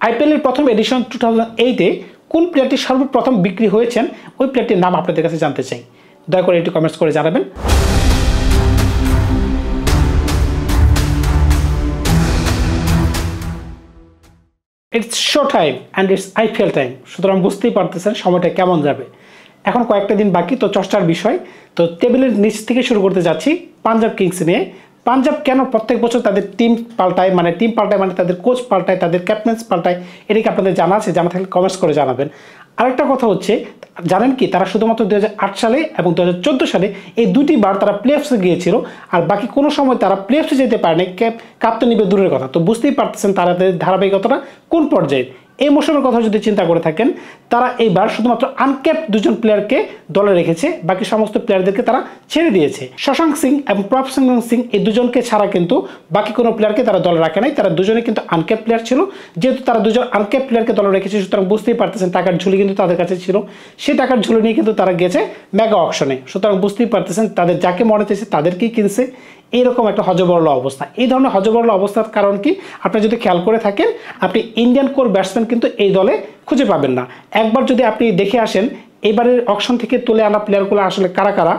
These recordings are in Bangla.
আইপিএলের প্রথম এডিশন 2008-এ কোন প্লেয়ারটি সর্বপ্রথম বিক্রি হয়েছেন ওই প্লেয়ারটির নাম আপনাদের কাছে জানতে চাই। দয়া করে একটু কমেন্টস করে জানাবেন। It's show time and it's IPL time. সুতরাং বুঝতেই পারতেছেন সময়টা কেমন যাবে। এখন কয়েকটা দিন বাকি, তো চর্চার বিষয়। তো টেবিলের নিচ থেকে শুরু করতে যাচ্ছি পাঞ্জাব কিংস নিয়ে। পাঞ্জাব কেন প্রত্যেক বছর তাদের টিম পাল্টায় মানে তাদের কোচ পাল্টায়, তাদের ক্যাপ্টেন্স পাল্টায়, এটা কি আপনাদের জানা আছে? জানা থাকলে কমেন্টস করে জানাবেন। আরেকটা কথা হচ্ছে, জানেন কি তারা শুধুমাত্র 2008 সালে এবং 2014 সালে এই দুটি বার তারা প্লে অফসে গিয়েছিল, আর বাকি কোনো সময় তারা প্লে অফসে যেতে পারেনি। কাপ তো নিবে দূরের কথা। তো বুঝতেই পারতেছেন তাদের ধারাবাহিকতাটা কোন পর্যায়ে। এই মৌসুমের কথা যদি চিন্তা করে থাকেন, তারা এইবার শুধুমাত্র আনক্যাপ্ট দুজন প্লেয়ারকে দলে রেখেছে, বাকি সমস্ত প্লেয়ারদেরকে তারা ছেড়ে দিয়েছে। শশাঙ্ক সিং এবং প্রভসিমরন সিং এই দুজনকে ছাড়া কিন্তু বাকি কোনো প্লেয়ারকে তারা দলে রাখে নাই। তারা দুজনে কিন্তু আনক্যাপ্ট প্লেয়ার ছিল। যেহেতু তারা দুজন আনক্যাপ্ট প্লেয়ারকে দলে রেখেছে, সুতরাং বুঝতেই পারতেছেন টাকার ঝুলি কিন্তু তাদের কাছে ছিল। সেই টাকার ঝুলি নিয়ে কিন্তু তারা গেছে মেগা অকশনে। সুতরাং বুঝতেই পারতেছেন তাদের যাকে মনে চেয়েছে তাদেরকেই কিনছে। এইরকম একটা হজবরল অবস্থা। এই ধরনের হজবরল অবস্থার কারণ কি, আপনি যদি খেয়াল করে থাকেন, আপনি ইন্ডিয়ান কোর ব্যাটসম্যান কিন্তু এই দলে খুঁজে পাবেন না। একবার যদি আপনি দেখে আসেন এবারের অকশন থেকে তুলে আনা প্লেয়ারগুলো আসলে কারা কারা,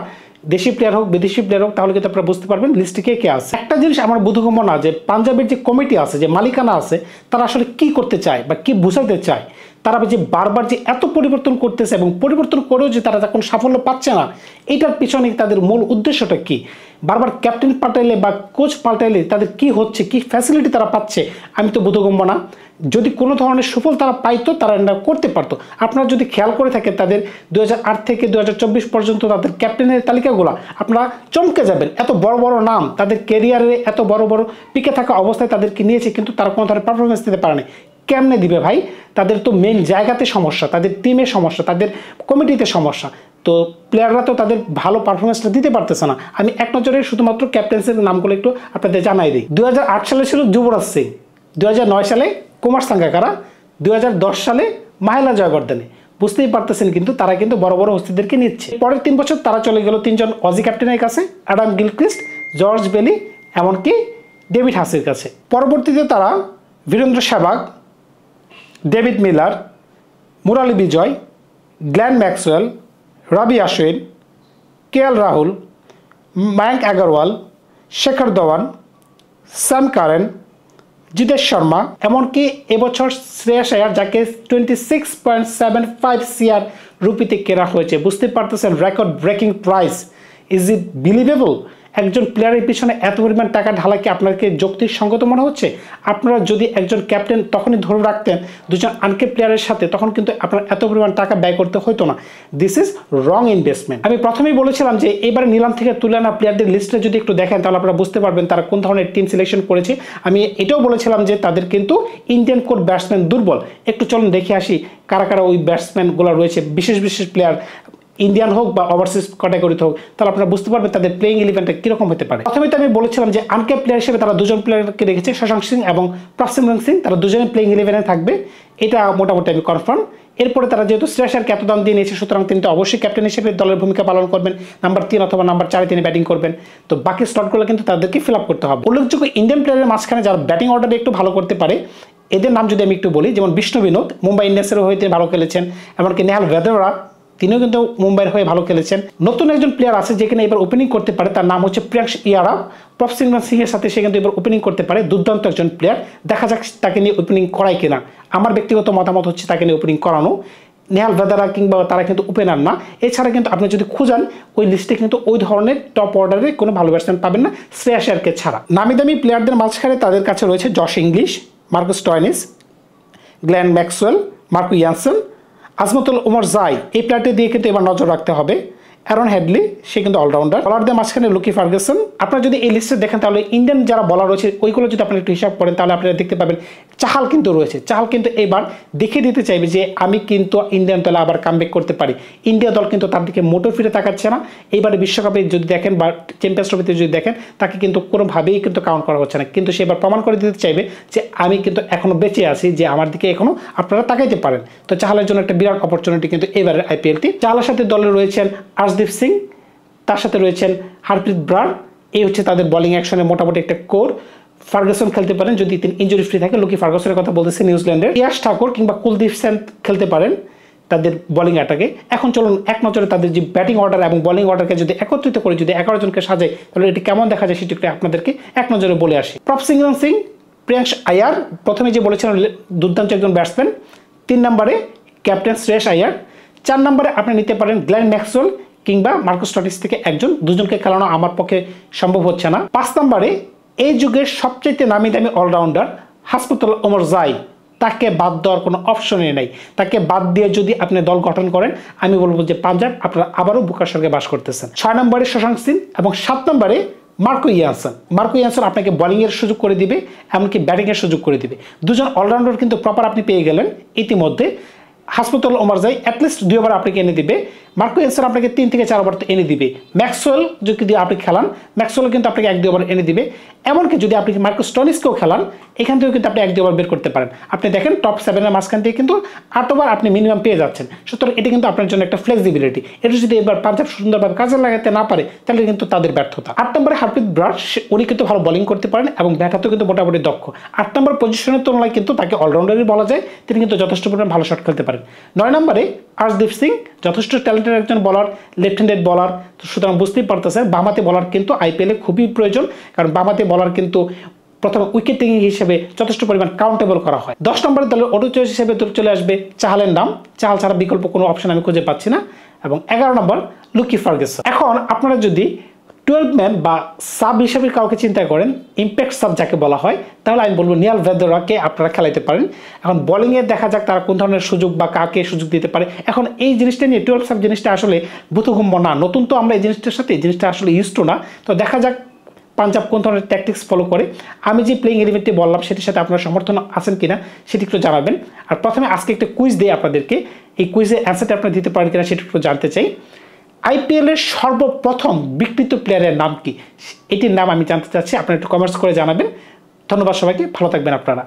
দেশি প্লেয়ার হোক বিদেশি প্লেয়ার হোক, তাহলে কিন্তু আপনারা বুঝতে পারবেন লিস্টে কে কে আছে। একটা জিনিস আমার বোধগম্য না যে পাঞ্জাবের যে কমিটি আছে, যে মালিকানা আছে, তারা আসলে কি করতে চায় বা কি বোঝাতে চায়। তারা যে বারবার যে এত পরিবর্তন করতেছে এবং পরিবর্তন করেও যে তারা কোনো সাফল্য পাচ্ছে না, এইটার পিছনে তাদের মূল উদ্দেশ্যটা কি? বারবার ক্যাপ্টেন পাল্টাইলে বা কোচ পাল্টাইলে তাদের কি হচ্ছে, কি ফ্যাসিলিটি তারা পাচ্ছে, আমি তো বোধগম্য না। যদি কোনো ধরনের সুফল তারা পাইতো, তারা এটা করতে পারতো। আপনারা যদি খেয়াল করে থাকেন তাদের 2008 থেকে 2024 পর্যন্ত তাদের ক্যাপ্টেনের তালিকাগুলো, আপনারা চমকে যাবেন। এত বড় বড় নাম তাদের ক্যারিয়ারে এত বড় বড় পিকে থাকা অবস্থায় তাদেরকে নিয়েছে, কিন্তু তারা কোনো ধরনের পারফরমেন্স দিতে পারেনি। কেমনে দিবে ভাই? তাদের তো মেন জায়গাতে সমস্যা, তাদের টিমের সমস্যা, তাদের কমিটিতে সমস্যা। তো প্লেয়াররা তো তাদের ভালো পারফরমেন্সটা দিতে পারতেছে না। আমি এক নজরে শুধুমাত্র ক্যাপ্টেন্সের নামগুলো একটু আপনাদের জানাই দিই। 2008 সালে ছিল যুবরাজ সিং, 2009 সালে কুমার সাঙ্গাকারা, 2010 সালে মাহেলা জয়বর্ধনে। বুঝতেই পারতেছেন কিন্তু তারা কিন্তু বড় বড় হস্তিদেরকে নিচ্ছে। পরের 3 বছর তারা চলে গেল 3জন অজি ক্যাপ্টেনের কাছে, অ্যাডাম গিলক্রিস্ট, জর্জ বেলি, এমনকি ডেভিড হাসির কাছে। পরবর্তীতে তারা Virender Sehwag, David Miller, Murali Vijay, Glenn Maxwell, Ravi Ashwin, KL Rahul, Mayank Agarwal, Shikhar Dhawan, Sam Curran, Jitesh Sharma, এমনকি এবছর শ্রেয়াস আয়ার, যাকে 26.75 CR রুপিতে কেনা হয়েছে। বুঝতে পারতেছেন record breaking price. Is it believable? একজন প্লেয়ারের পিছনে এত পরিমাণ টাকা ঢালা কি আপনাকে যুক্তিসঙ্গত মনে হচ্ছে? আপনারা যদি একজন ক্যাপ্টেন তখনই ধরে রাখতেন দুজন আনক্যাপ্ট প্লেয়ারের সাথে, তখন কিন্তু আপনার এত পরিমাণ টাকা ব্যয় করতে হতো না। This is wrong investment. আমি প্রথমেই বলেছিলাম যে এবারে নিলাম থেকে তুলে আনা প্লেয়ারদের লিস্টে যদি একটু দেখেন, তাহলে আপনারা বুঝতে পারবেন তারা কোন ধরনের টিম সিলেকশন করেছে। আমি এটাও বলেছিলাম যে তাদের কিন্তু ইন্ডিয়ান কোর ব্যাটসম্যান দুর্বল। একটু চলুন দেখে আসি কারা কারা ওই ব্যাটসম্যানগুলো রয়েছে, বিশেষ বিশেষ প্লেয়ার, ইন্ডিয়ান হোক বা ওভারসিজ ক্যাটাগরিতে হোক, তাহলে আপনারা বুঝতে পারবেন তাদের প্লেইং ইলেভেনটা কীরকম হতে পারে। প্রথমে তো আমি বলেছিলাম যে আনক্যাপ্ট প্লেয়ার হিসেবে তারা দুজন প্লেয়ারকে রেখেছে, শশাঙ্ক সিং এবং প্রভসিমরন সিং, তারা দুজনে প্লেইং ইলেভেনে থাকবে, এটা মোটামুটি আমি কনফার্ম। এরপরে তারা যেহেতু শ্রেয়াস আয়ারকে এত দাম দিয়ে নিয়েছে, সুতরাং তিনি তো অবশ্যই ক্যাপ্টেন হিসেবে দলের ভূমিকা পালন করবেন। নাম্বার 3 অথবা নাম্বার 4 তিনি ব্যাটিং করবেন। তো বাকি স্লটগুলো কিন্তু তাদেরকে ফিল আপ করতে হবে। উল্লেখযোগ্য ইন্ডিয়ান প্লেয়ারের মাঝখানে যারা ব্যাটিং অর্ডারে একটু ভালো করতে পারে, এদের নাম যদি আমি একটু বলি, যেমন বিষ্ণু বিনোদ, মুম্বাই ইন্ডিয়ান্সের হয়ে তিনি ভালো খেলেছেন, এমনকি নেহাল ভেদেরা, তিনিও কিন্তু মুম্বাইয়ের হয়ে ভালো খেলেছেন। নতুন একজন প্লেয়ার আছে যেখানে এবার ওপেনিং করতে পারে, তার নাম হচ্ছে প্রিয়াংশ ইয়ারা। প্রভসিমরন সিং এর সাথে সে কিন্তু এবার ওপেনিং করতে পারে। দুর্দান্ত একজন প্লেয়ার, দেখা যাক তাকে নিয়ে ওপেনিং করায় কিনা। আমার ব্যক্তিগত মতামত হচ্ছে তাকে নিয়ে ওপেনিং করানো। নেহাল ভেদারা কিংবা তারা কিন্তু ওপেনার না। এছাড়া কিন্তু আপনি যদি খুঁজান ওই লিস্টে কিন্তু ওই ধরনের টপ অর্ডারে কোনো ভালো ব্যাটসম্যান পাবেন না শ্রেয়াস আয়ারকে ছাড়া। নামি দামি প্লেয়ারদের মাঝখানে তাদের কাছে রয়েছে Josh English, Marcus Stoinis, Glenn Maxwell, Marco Jansen, Azmatullah Umar জাই। এই প্লেয়ারটি দিয়ে কিন্তু এবার নজর রাখতে হবে। অ্যারন হেডলি, সে কিন্তু অলরাউন্ডার। বলারদের মাঝখানে লুকি ফার্গুসন। আপনারা যদি এই লিস্টে দেখেন, তাহলে ইন্ডিয়ান যারা বলার রয়েছে ওইগুলো যদি আপনারা একটু হিসাব করেন, তাহলে আপনারা দেখতে পাবেন চাহাল কিন্তু রয়েছে। চাহাল কিন্তু এবার দেখিয়ে দিতে চাইবে যে আমি কিন্তু ইন্ডিয়ান দলে আবার কামব্যাক করতে পারি। ইন্ডিয়া দল কিন্তু তার দিকে মোটো ফিরে তাকাচ্ছে না। এইবারে বিশ্বকাপে যদি দেখেন বা চ্যাম্পিয়ন্স ট্রফিতে যদি দেখেন, তাকে কিন্তু কোনোভাবেই কিন্তু কাউন্ট করা হচ্ছে না। কিন্তু সে এবার প্রমাণ করে দিতে চাইবে যে আমি কিন্তু এখনও বেঁচে আছি, যে আমার দিকে এখনও আপনারা তাকাইতে পারেন। তো চাহালের জন্য একটা বিরাট অপরচুনিটি কিন্তু এবারের আইপিএলটি। চাহালের সাথে দলে রয়েছেন আর্শদীপ সিং, তার সাথে রয়েছেন হারপ্রীত ব্রার। এই হচ্ছে তাদের বোলিং অ্যাকশনের মোটামুটি একটা কোর। ফার্গুসন খেলতে পারেন যদি তিনি ইনজুরি ফ্রি থাকে। লুকি ফার্গুসনের কথা বলতেছে নিউজিল্যান্ডের। ইয়াশ ঠাকুর কিংবা কুলদীপ সেন খেলতে পারেন তাদের বোলিং অ্যাটাকে। এখন চলুন এক নজরে তাদের যে ব্যাটিং অর্ডার এবং বোলিং অর্ডারকে যদি একত্রিত করে যদি 11 জনকে সাজাই তাহলে এটি কেমন দেখা যায় সেটি আপনাদেরকে এক নজরে বলে আসি। প্রভসিমরন সিং, প্রিয়াংশ আয়ার প্রথমে যে বলেছিলেন দুর্দান্ত একজন ব্যাটসম্যান। 3 নম্বরে ক্যাপ্টেন শ্রেয়স আয়ার। 4 নম্বরে আপনি নিতে পারেন গ্লেন ম্যাক্সওয়েল কিংবা মার্কাস স্টোনিস থেকে একজন, দুজনকে খেলানো আমার পক্ষে সম্ভব হচ্ছে না। 5 নম্বরে এই যুগের সবচেয়ে নামি দামি অলরাউন্ডার হাসপাতুল্লাহ ওমর জাই, তাকে বাদ দেওয়ার কোনো অপশনই নেই। তাকে বাদ দিয়ে যদি আপনি দল গঠন করেন আমি বলবো যে পাঞ্জাব আপনারা আবারও বুকার স্বর্গে বাস করতেছেন। 6 নম্বরে শশাঙ্ক সিং এবং 7 নম্বরে মার্কো ইয়ানসন। মার্কো ইয়ানসন আপনাকে বোলিংয়ের সুযোগ করে দিবে, এমনকি ব্যাটিংয়ের সুযোগ করে দিবে। দুজন অলরাউন্ডার কিন্তু প্রপার আপনি পেয়ে গেলেন ইতিমধ্যে। হাসপাতুল্লাহ ওমর জাই অ্যাটলিস্ট 2 ওভার আপনাকে এনে দিবে। মার্কো ইয়ানসন আপনাকে 3 থেকে 4 ওভার তো এনে দিবে। ম্যাক্সওয়েল যদি আপনি খেলান, ম্যাক্সওয়েল কিন্তু আপনাকে 1-2 ওভার এনে দিবে। এমনকি যদি আপনি মার্কাস স্টোনিসকেও খেলান, এখান থেকেও কিন্তু আপনি 1-2 ওভার বের করতে পারেন। আপনি দেখেন টপ 7-এর মাঝখান থেকে কিন্তু 8 ওভার আপনি মিনিমাম পেয়ে যাচ্ছেন। সুতরাং এটি কিন্তু আপনার জন্য একটা ফ্লেক্সিবিলিটি। এটা যদি এবার পাঞ্জাব সুন্দরভাবে কাজে লাগাতে না পারে তাহলে কিন্তু তাদের ব্যর্থতা। 8 নম্বরে হারপ্রীত ব্রার, উনি কিন্তু ভালো বোলিং করতে পারেন এবং ব্যাট হাতেও কিন্তু মোটামুটি দক্ষ। 8 নম্বর পজিশনের তুলনায় কিন্তু তাকে অলরাউন্ডারই বলা যায়, তিনি কিন্তু যথেষ্ট পরিমাণ ভালো শট খেলতে পারেন। 9 নম্বরে আর্শদীপ সিং, যথেষ্ট ট্যালেন্টেড একজন বলার, লেফট হ্যান্ডেড বলার। সুতরাং বুঝতেই পারতেছেন বামহাতি বলার কিন্তু আইপিএলে খুবই প্রয়োজন, কারণ বামহাতি বলার কিন্তু প্রথমে উইকেট টেকিং হিসেবে যথেষ্ট পরিমাণ কাউন্টেবল করা হয়। 10 নম্বরের দলের অটো চয়েস হিসেবে চলে আসবে চাহালের নাম। চাহাল ছাড়া বিকল্প কোনো অপশন আমি খুঁজে পাচ্ছি না। এবং 11 নম্বর লুকি ফার্গুসন। এখন আপনারা যদি 12 ম্যান বা সাব হিসেবে কাউকে চিন্তা করেন, ইম্প্যাক্ট সাব যাকে বলা হয়, তাহলে আমি বলবো নিয়াল ভেদরাকে আপনারা খেলাইতে পারেন। এখন বোলিংয়ে দেখা যাক তারা কোন ধরনের সুযোগ বা কাকে সুযোগ দিতে পারে। এখন এই জিনিসটা নিয়ে 12 সাব জিনিসটা আসলে বুথগম্য না, নতুন তো আমরা এই জিনিসটার সাথে এই জিনিসটা আসলে ইউজ টু না। তো দেখা যাক পাঞ্জাব কোন ধরনের ট্যাকটিক্স ফলো করে। আমি যে প্লেইং এলিমেন্টটি বললাম সেটির সাথে আপনারা সমর্থন আছেন কিনা সেটি একটু জানাবেন। আর প্রথমে আজকে একটা কুইজ দিই আপনাদেরকে, এই কুইজের অ্যান্সারটা আপনারা দিতে পারেন কিনা সেটা একটু জানতে চাই। আইপিএলের সর্বপ্রথম বিকৃত প্লেয়ারের নাম কি, এটির নাম আমি জানতে চাচ্ছি। আপনারা একটু কমেন্টস করে জানাবেন। ধন্যবাদ সবাইকে, ভালো থাকবেন আপনারা।